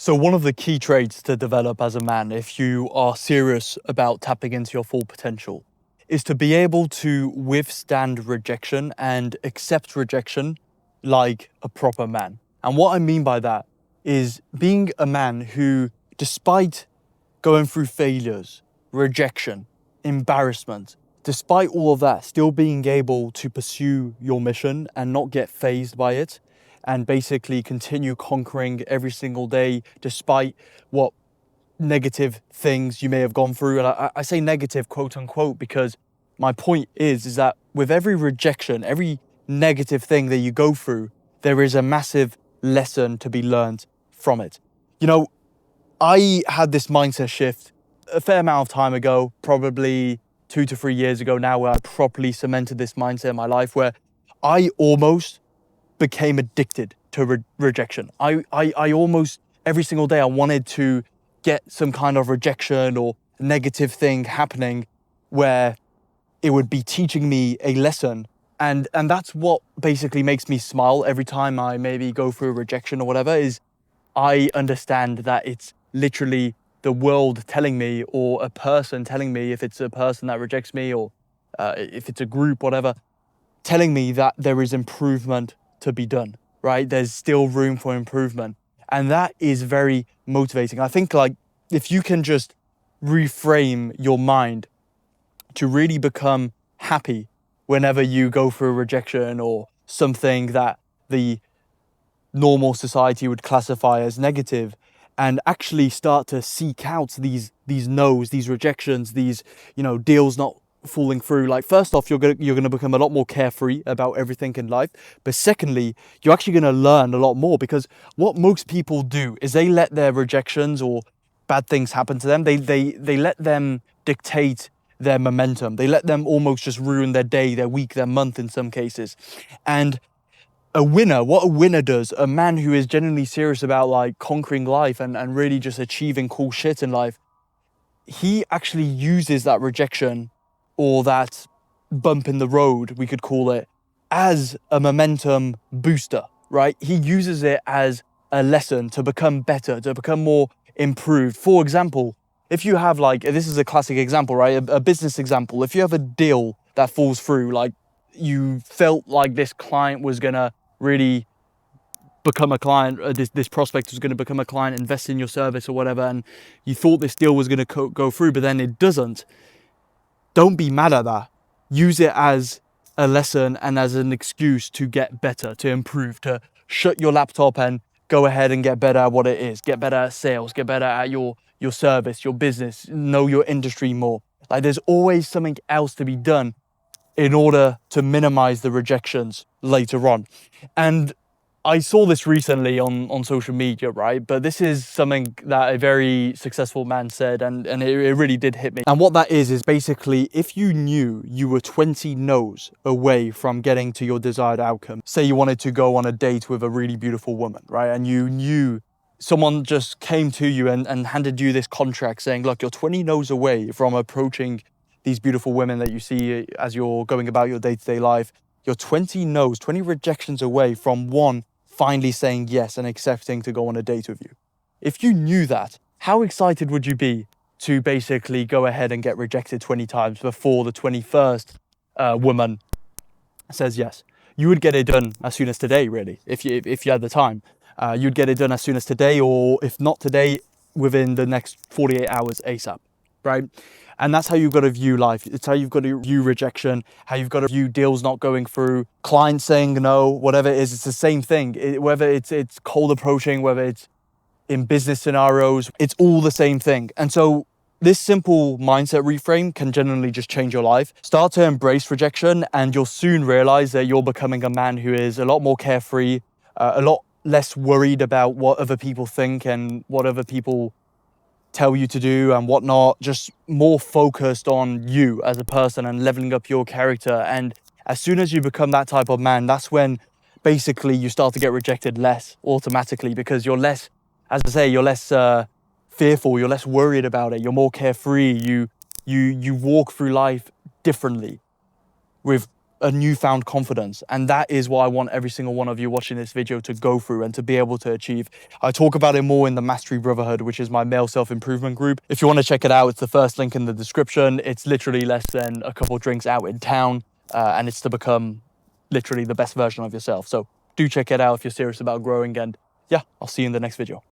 So one of the key traits to develop as a man, if you are serious about tapping into your full potential, is to be able to withstand rejection and accept rejection like a proper man. And what I mean by that is being a man who, despite going through failures, rejection, embarrassment, despite all of that, still being able to pursue your mission and not get fazed by it, and basically continue conquering every single day despite what negative things you may have gone through. And I say negative, quote unquote, because my point is that with every rejection, every negative thing that you go through, there is a massive lesson to be learned from it. You know, I had this mindset shift a fair amount of time ago, probably 2 to 3 years ago now, where I properly cemented this mindset in my life, where I almost became addicted to rejection. I almost, every single day, I wanted to get some kind of rejection or negative thing happening where it would be teaching me a lesson. And that's what basically makes me smile every time I maybe go through a rejection or whatever, is I understand that it's literally the world telling me, or a person telling me, if it's a person that rejects me, or if it's a group, whatever, telling me that there is improvement to be done, right? There's still room for improvement. And that is very motivating. I think, like, if you can just reframe your mind to really become happy whenever you go through a rejection or something that the normal society would classify as negative, and actually start to seek out these no's, these rejections, these, deals not falling through. Like, first off, you're gonna become a lot more carefree about everything in life. But secondly, you're actually gonna learn a lot more, because what most people do is they let their rejections or bad things happen to them. They let them dictate their momentum. They let them almost just ruin their day, their week, their month in some cases. And what a winner does, a man who is genuinely serious about like conquering life and really just achieving cool shit in life, he actually uses that rejection, or that bump in the road, we could call it, as a momentum booster, right? He uses it as a lesson to become better, to become more improved. For example, if you have, like, this is a classic example, right? A business example. If you have a deal that falls through, like you felt like this client was gonna really become a client, this prospect was going to become a client, invest in your service or whatever, and you thought this deal was going to go through, but then it doesn't. Don't be mad at that. Use it as a lesson and as an excuse to get better, to improve, to shut your laptop and go ahead and get better at what it is. Get better at sales, get better at your service, your business, know your industry more. Like, there's always something else to be done in order to minimize the rejections later on. And I saw this recently on social media, right? But this is something that a very successful man said, and it really did hit me. And what that is basically, if you knew you were 20 no's away from getting to your desired outcome, say you wanted to go on a date with a really beautiful woman, right? And you knew someone just came to you and handed you this contract saying, look, you're 20 no's away from approaching these beautiful women that you see as you're going about your day-to-day life. You're 20 no's, 20 rejections away from one finally saying yes and accepting to go on a date with you. If you knew that, how excited would you be to basically go ahead and get rejected 20 times before the 21st woman says yes? You would get it done as soon as today, really, if you had the time. You'd get it done as soon as today, or if not today, within the next 48 hours ASAP, right? And that's how you've got to view life. It's how you've got to view rejection, how you've got to view deals not going through, clients saying no, whatever it is, it's the same thing. Whether it's cold approaching, whether it's in business scenarios, it's all the same thing. And so this simple mindset reframe can genuinely just change your life. Start to embrace rejection, and you'll soon realize that you're becoming a man who is a lot more carefree, a lot less worried about what other people think and what other people tell you to do and whatnot, just more focused on you as a person and leveling up your character. And as soon as you become that type of man, that's when basically you start to get rejected less automatically, because you're less, as I say, you're less fearful, you're less worried about it, you're more carefree, you walk through life differently, with a newfound confidence. And that is what I want every single one of you watching this video to go through and to be able to achieve. I talk about it more in the Mastery Brotherhood, which is my male self-improvement group. If you want to check it out, it's the first link in the description. It's literally less than a couple of drinks out in town, and it's to become literally the best version of yourself. So do check it out if you're serious about growing, and yeah, I'll see you in the next video.